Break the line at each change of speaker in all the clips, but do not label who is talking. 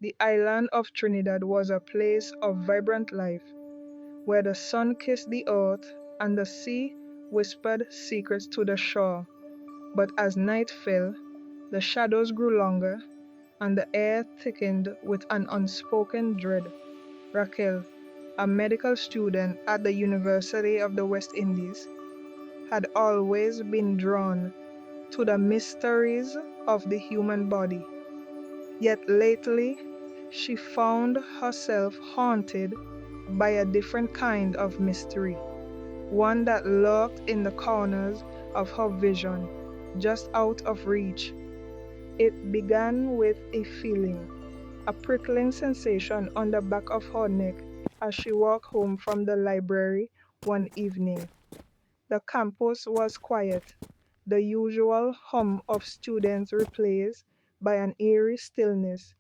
The island of Trinidad was a place of vibrant life, where the sun kissed the earth and the sea whispered secrets to the shore. But as night fell, the shadows grew longer, and the air thickened with an unspoken dread. Raquel, a medical student at the University of the West Indies, had always been drawn to the mysteries of the human body. Yet lately, she found herself haunted by a different kind of mystery, one that lurked in the corners of her vision, just out of reach. It began with a feeling, a prickling sensation on the back of her neck as she walked home from the library one evening. The campus was quiet, the usual hum of students replaced by an eerie stillness.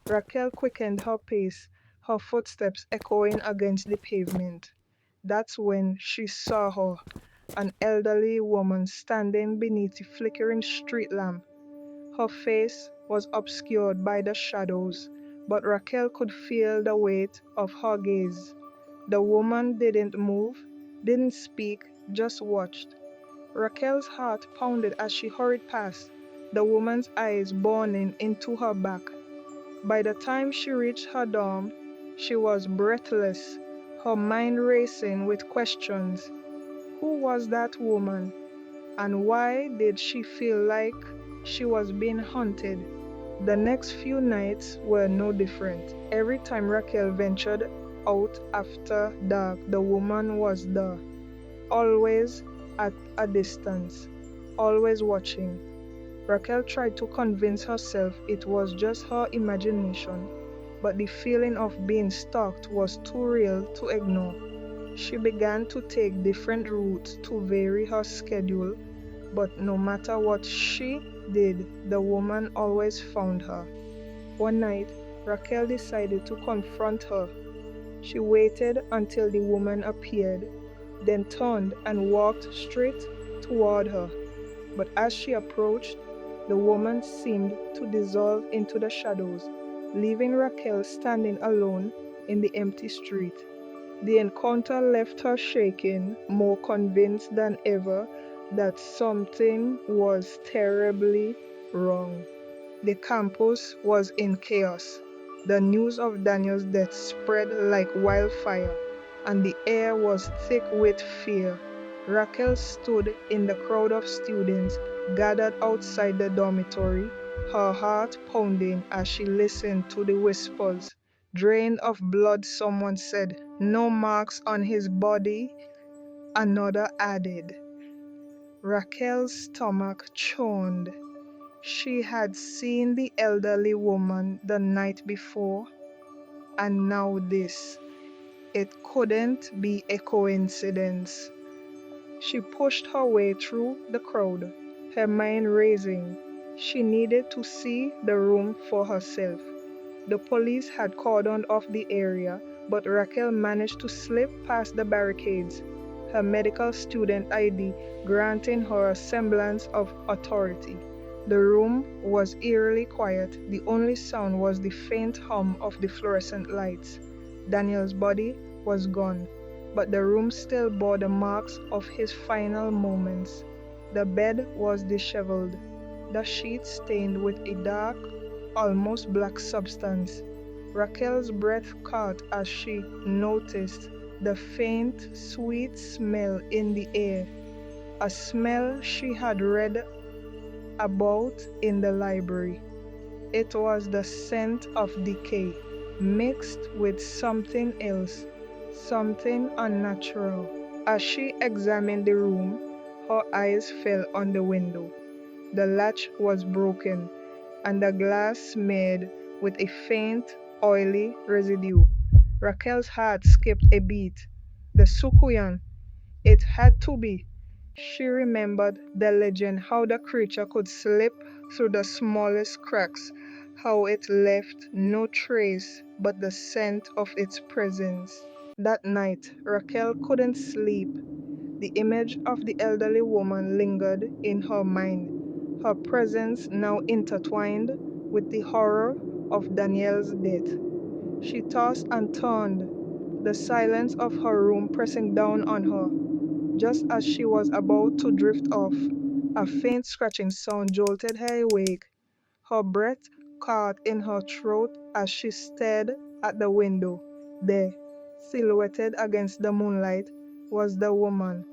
Raquel quickened her pace, her footsteps echoing against the pavement. That's when she saw her, an elderly woman standing beneath the flickering street lamp. Her face was obscured by the shadows, but Raquel could feel the weight of her gaze. The woman didn't move, didn't speak, just watched. Raquel's heart pounded as she hurried past, the woman's eyes burning into her back. By the time she reached her dorm, she was breathless, her mind racing with questions. Who was that woman? And why did she feel like she was being hunted? The next few nights were no different. Every time Raquel ventured out after dark, the woman was there, always at a distance, always watching. Raquel tried to convince herself it was just her imagination, but the feeling of being stalked was too real to ignore. She began to take different routes to vary her schedule, but no matter what she did, the woman always found her. One night, Raquel decided to confront her. She waited until the woman appeared, then turned and walked straight toward her. But as she approached, the woman seemed to dissolve into the shadows, leaving Raquel standing alone in the empty street. The encounter left her shaking, more convinced than ever that something was terribly wrong. The campus was in chaos. The news of Daniel's death spread like wildfire, and the air was thick with fear. Raquel stood in the crowd of students gathered outside the dormitory, her heart pounding as she listened to the whispers. Drained of blood, someone said. No marks on his body, another added. Raquel's stomach churned. She had seen the elderly woman the night before, and now this. It couldn't be a coincidence. She pushed her way through the crowd, her mind racing. She needed to see the room for herself. The police had cordoned off the area, but Raquel managed to slip past the barricades, her medical student ID granting her a semblance of authority. The room was eerily quiet. The only sound was the faint hum of the fluorescent lights. Daniel's body was gone, but the room still bore the marks of his final moments. The bed was disheveled, the sheets stained with a dark, almost black substance. Raquel's breath caught as she noticed the faint, sweet smell in the air, a smell she had read about in the library. It was the scent of decay, mixed with something else, something unnatural. As she examined the room, her eyes fell on the window. The latch was broken, and the glass smeared with a faint, oily residue. Raquel's heart skipped a beat. The Soucouyant, it had to be. She remembered the legend, how the creature could slip through the smallest cracks, how it left no trace but the scent of its presence. That night, Raquel couldn't sleep. The image of the elderly woman lingered in her mind, her presence now intertwined with the horror of Daniel's death. She tossed and turned, the silence of her room pressing down on her. Just as she was about to drift off, a faint scratching sound jolted her awake. Her breath caught in her throat as she stared at the window. There, silhouetted against the moonlight, was the woman.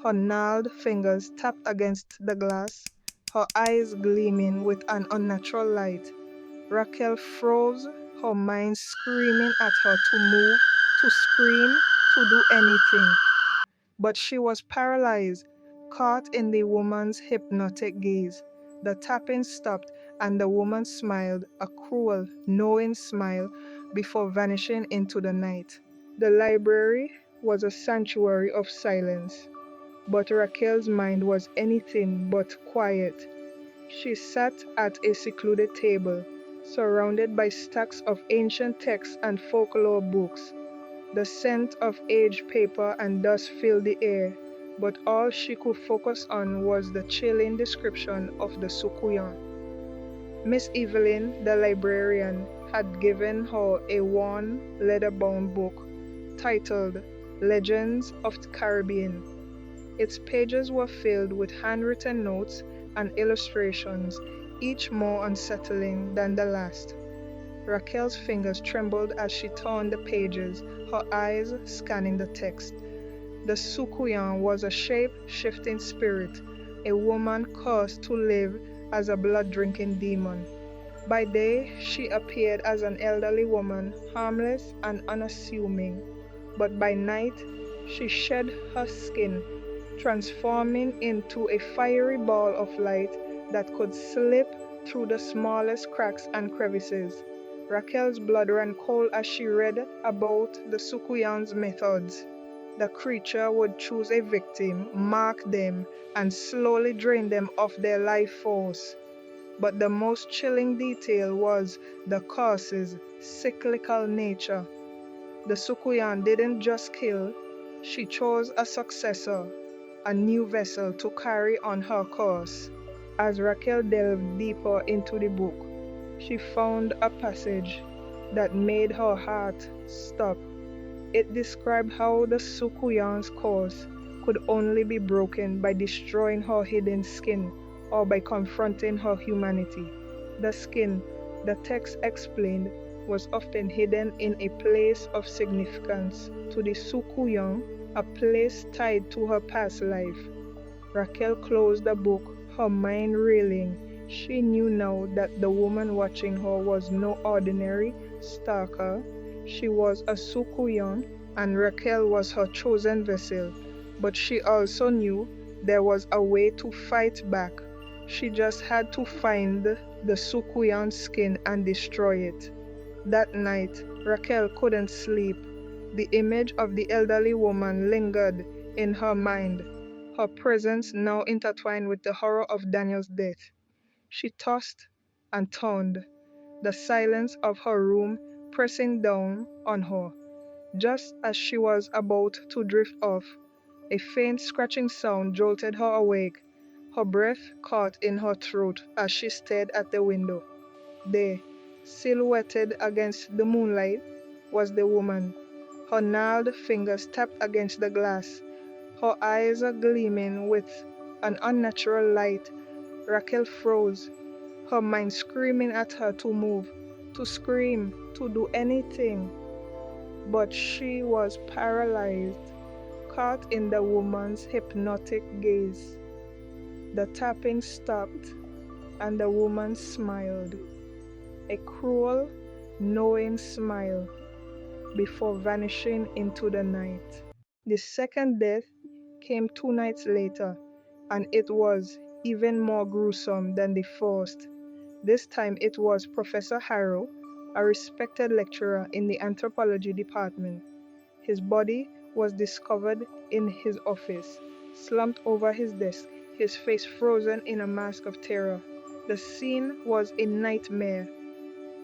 Her gnarled fingers tapped against the glass, her eyes gleaming with an unnatural light. Raquel froze, her mind screaming at her to move, to scream, to do anything. But she was paralyzed, caught in the woman's hypnotic gaze. The tapping stopped, and the woman smiled, a cruel, knowing smile, before vanishing into the night. The library was a sanctuary of silence, but Raquel's mind was anything but quiet. She sat at a secluded table, surrounded by stacks of ancient texts and folklore books. The scent of aged paper and dust filled the air, but all she could focus on was the chilling description of the Soucouyant. Miss Evelyn, the librarian, had given her a worn, leather-bound book titled Legends of the Caribbean. Its pages were filled with handwritten notes and illustrations, each more unsettling than the last. Raquel's fingers trembled as she turned the pages, her eyes scanning the text. The Soucouyant was a shape-shifting spirit, a woman cursed to live as a blood-drinking demon. By day, she appeared as an elderly woman, harmless and unassuming, but by night, she shed her skin, transforming into a fiery ball of light that could slip through the smallest cracks and crevices. Raquel's blood ran cold as she read about the Soucouyant's methods. The creature would choose a victim, mark them, and slowly drain them of their life force. But the most chilling detail was the curse's cyclical nature. The Soucouyant didn't just kill, she chose a successor, a new vessel to carry on her curse. As Raquel delved deeper into the book, she found a passage that made her heart stop. It described how the Soucouyant's curse could only be broken by destroying her hidden skin or by confronting her humanity. The skin, the text explained, was often hidden in a place of significance to the Soucouyant, a place tied to her past life. Raquel closed the book, her mind reeling. She knew now that the woman watching her was no ordinary stalker. She was a Soucouyant, and Raquel was her chosen vessel. But she also knew there was a way to fight back. She just had to find the Soucouyant skin and destroy it. That night, Raquel couldn't sleep. The image of the elderly woman lingered in her mind, her presence now intertwined with the horror of Daniel's death. She tossed and turned, the silence of her room pressing down on her. Just as she was about to drift off, a faint scratching sound jolted her awake. Her breath caught in her throat as she stared at the window. There, silhouetted against the moonlight, was the woman. Her gnarled fingers tapped against the glass, her eyes gleaming with an unnatural light. Raquel froze, her mind screaming at her to move, to scream, to do anything. But she was paralyzed, caught in the woman's hypnotic gaze. The tapping stopped, and the woman smiled, a cruel, knowing smile, before vanishing into the night. The second death came 2 nights later, and it was even more gruesome than the first. This time it was Professor Harrow, a respected lecturer in the anthropology department. His body was discovered in his office, slumped over his desk, his face frozen in a mask of terror. The scene was a nightmare.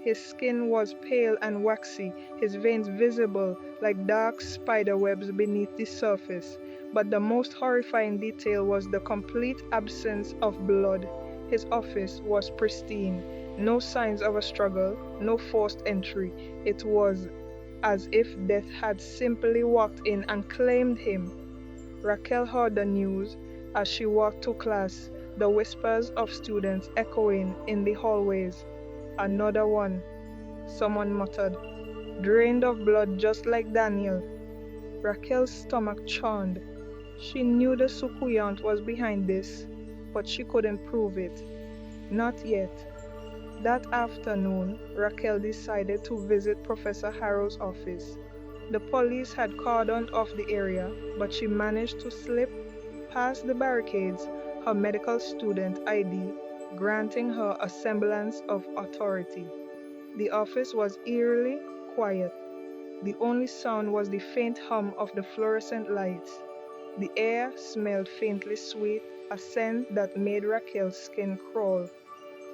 His skin was pale and waxy, his veins visible like dark spider webs beneath the surface. But the most horrifying detail was the complete absence of blood. His office was pristine. No signs of a struggle, no forced entry. It was as if death had simply walked in and claimed him. Raquel heard the news as she walked to class, the whispers of students echoing in the hallways. Another one, someone muttered, drained of blood just like Daniel. Raquel's stomach churned. She knew the Soucouyant was behind this, but she couldn't prove it. Not yet. That afternoon, Raquel decided to visit Professor Harrow's office. The police had cordoned off the area, but she managed to slip past the barricades, her medical student ID granting her a semblance of authority. The office was eerily quiet. The only sound was the faint hum of the fluorescent lights. The air smelled faintly sweet, a scent that made Raquel's skin crawl.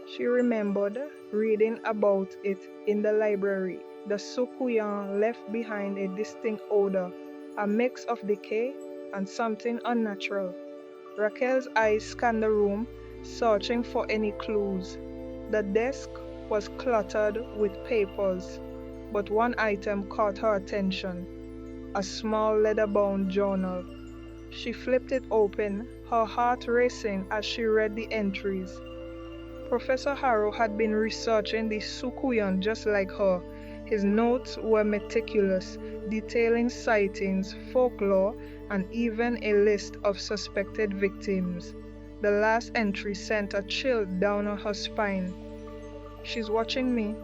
She remembered reading about it in the library. The Soucouyant left behind a distinct odor, a mix of decay and something unnatural. Raquel's eyes scanned the room, searching for any clues. The desk was cluttered with papers, but one item caught her attention, a small leather-bound journal. She flipped it open, her heart racing as she read the entries. Professor Harrow had been researching the Soucouyant just like her. His notes were meticulous, detailing sightings, folklore, and even a list of suspected victims. The last entry sent a chill down her spine. She's watching me.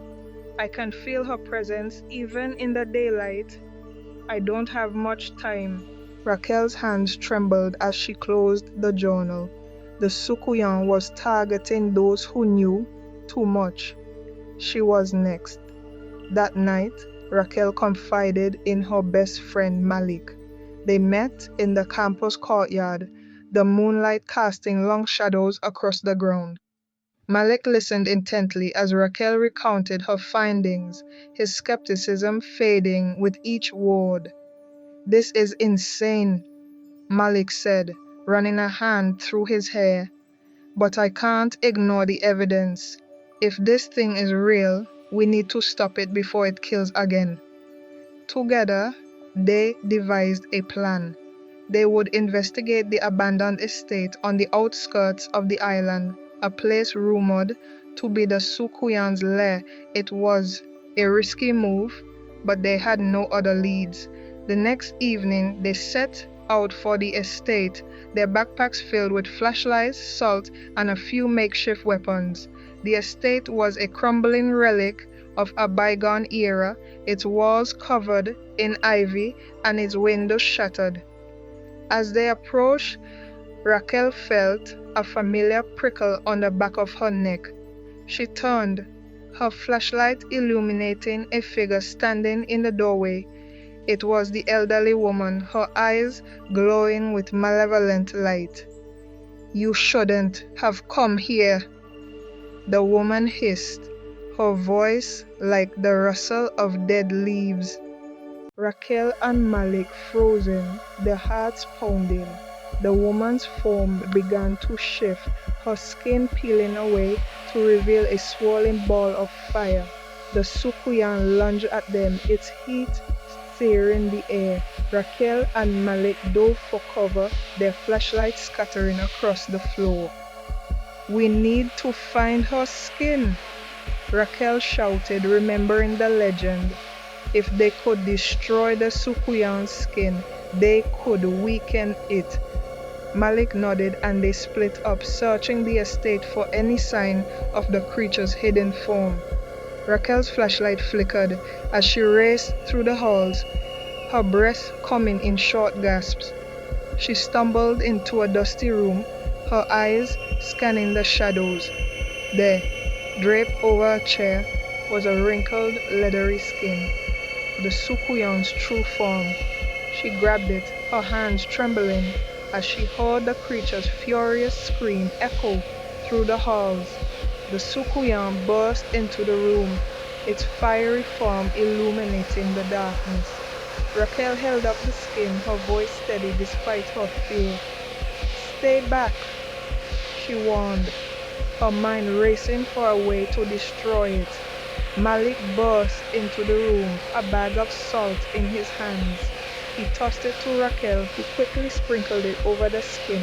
I can feel her presence even in the daylight. I don't have much time. Raquel's hands trembled as she closed the journal. The Soucouyant was targeting those who knew too much. She was next. That night, Raquel confided in her best friend Malik. They met in the campus courtyard, the moonlight casting long shadows across the ground. Malik listened intently as Raquel recounted her findings, his skepticism fading with each word. "This is insane," Malik said, running a hand through his hair. "But I can't ignore the evidence. If this thing is real, we need to stop it before it kills again." Together, they devised a plan. They would investigate the abandoned estate on the outskirts of the island, a place rumored to be the Soucouyant's lair. It was a risky move, but they had no other leads. The next evening, they set out for the estate, their backpacks filled with flashlights, salt, and a few makeshift weapons. The estate was a crumbling relic of a bygone era, its walls covered in ivy and its windows shattered. As they approached, Raquel felt a familiar prickle on the back of her neck. She turned, her flashlight illuminating a figure standing in the doorway. It was the elderly woman, her eyes glowing with malevolent light. "You shouldn't have come here," the woman hissed, her voice like the rustle of dead leaves. Raquel and Malik frozen, their hearts pounding. The woman's form began to shift, her skin peeling away to reveal a swirling ball of fire. The Soucouyant lunged at them, its heat searing the air. Raquel and Malik dove for cover, their flashlights scattering across the floor. "We need to find her skin," Raquel shouted, remembering the legend. If they could destroy the Soucouyant's skin, they could weaken it. Malik nodded and they split up, searching the estate for any sign of the creature's hidden form. Raquel's flashlight flickered as she raced through the halls, her breath coming in short gasps. She stumbled into a dusty room, her eyes scanning the shadows. There, draped over a chair, was a wrinkled, leathery skin, the Soucouyant's true form. She grabbed it, her hands trembling, as she heard the creature's furious scream echo through the halls. The Soucouyant burst into the room, its fiery form illuminating the darkness. Raquel held up the skin, her voice steady despite her fear. "Stay back," she warned. her mind racing for a way to destroy it. Malik burst into the room, a bag of salt in his hands. He tossed it to Raquel, who quickly sprinkled it over the skin.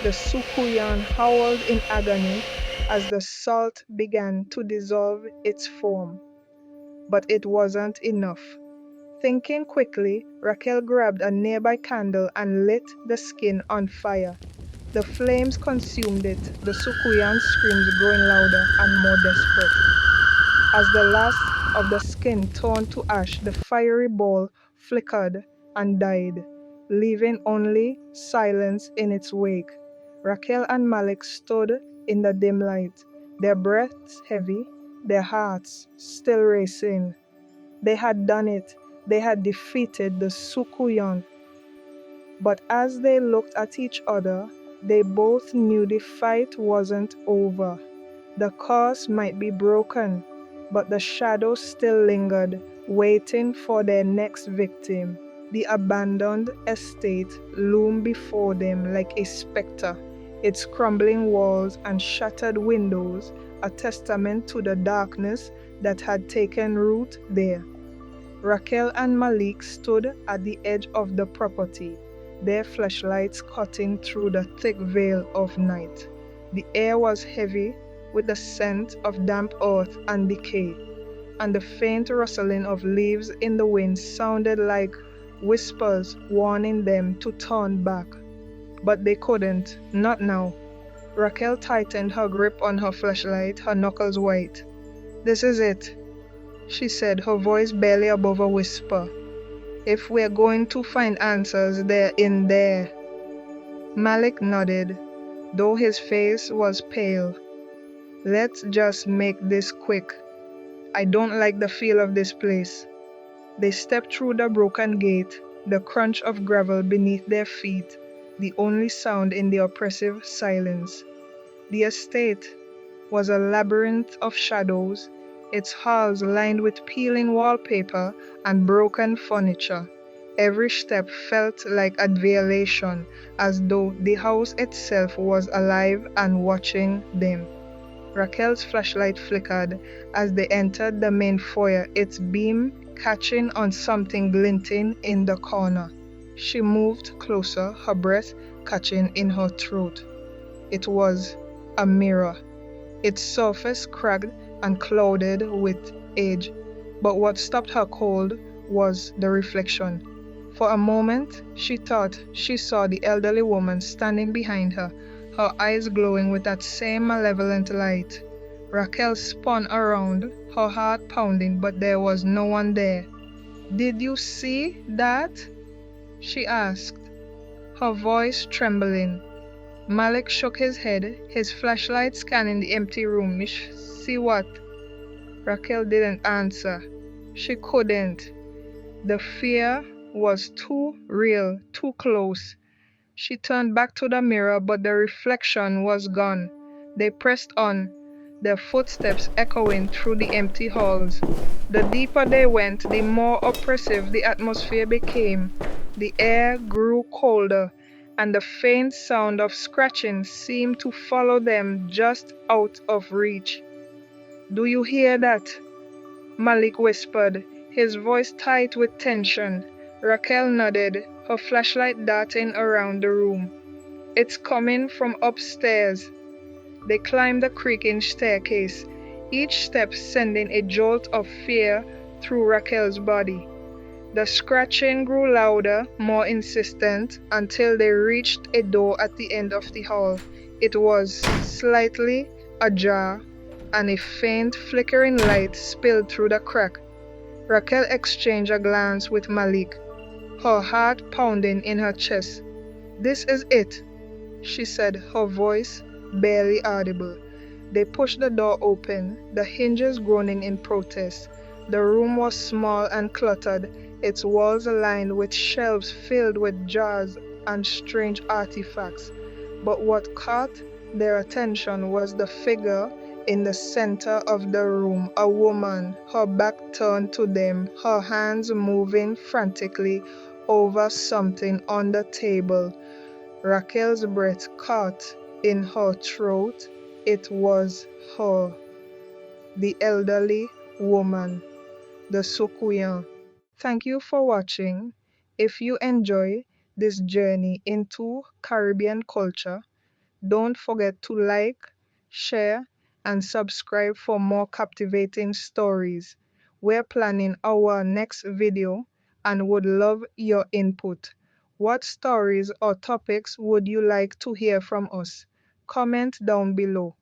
The Soucouyant howled in agony as the salt began to dissolve its foam. But it wasn't enough. Thinking quickly, Raquel grabbed a nearby candle and lit the skin on fire. The flames consumed it, the Soucouyant's screams growing louder and more desperate. As the last of the skin turned to ash, the fiery ball flickered and died, leaving only silence in its wake. Raquel and Malik stood in the dim light, their breaths heavy, their hearts still racing. They had done it. They had defeated the Soucouyant. But as they looked at each other, they both knew the fight wasn't over. The curse might be broken, but the shadow still lingered, waiting for their next victim. The abandoned estate loomed before them like a specter, its crumbling walls and shattered windows a testament to the darkness that had taken root there. Raquel and Malik stood at the edge of the property, their flashlights cutting through the thick veil of night. The air was heavy with the scent of damp earth and decay, and the faint rustling of leaves in the wind sounded like whispers warning them to turn back. But they couldn't, not now. Raquel tightened her grip on her flashlight, her knuckles white. "This is it," she said, her voice barely above a whisper. "If we're going to find answers, they're in there." Malik nodded, though his face was pale. "Let's just make this quick. I don't like the feel of this place." They stepped through the broken gate, the crunch of gravel beneath their feet, the only sound in the oppressive silence. The estate was a labyrinth of shadows, its halls lined with peeling wallpaper and broken furniture. Every step felt like a violation, as though the house itself was alive and watching them. Raquel's flashlight flickered as they entered the main foyer, its beam catching on something glinting in the corner. She moved closer, her breath catching in her throat. It was a mirror, its surface cracked and clouded with age. But what stopped her cold was the reflection. For a moment, she thought she saw the elderly woman standing behind her, her eyes glowing with that same malevolent light. Raquel spun around, her heart pounding, but there was no one there. "Did you see that?" she asked, her voice trembling. Malik shook his head, his flashlight scanning the empty room. "See what?" Raquel didn't answer. She couldn't. The fear was too real, too close. She turned back to the mirror, but the reflection was gone. They pressed on, their footsteps echoing through the empty halls. The deeper they went, the more oppressive the atmosphere became. The air grew colder, and the faint sound of scratching seemed to follow them just out of reach. "Do you hear that?" Malik whispered, his voice tight with tension. Raquel nodded, her flashlight darting around the room. "It's coming from upstairs." They climbed the creaking staircase, each step sending a jolt of fear through Raquel's body. The scratching grew louder, more insistent, until they reached a door at the end of the hall. It was slightly ajar, and a faint flickering light spilled through the crack. Raquel exchanged a glance with Malik, her heart pounding in her chest. "This is it," she said, her voice barely audible. They pushed the door open, the hinges groaning in protest. The room was small and cluttered, its walls lined with shelves filled with jars and strange artifacts. But what caught their attention was the figure in the center of the room, a woman, her back turned to them, her hands moving frantically over something on the table. Raquel's breath caught in her throat, It was her, the elderly woman, the Soucouyant. Thank you for watching. If you enjoy this journey into Caribbean culture, don't forget to like, share, and subscribe for more captivating stories. We're planning our next video and would love your input. What stories or topics would you like to hear from us? Comment down below.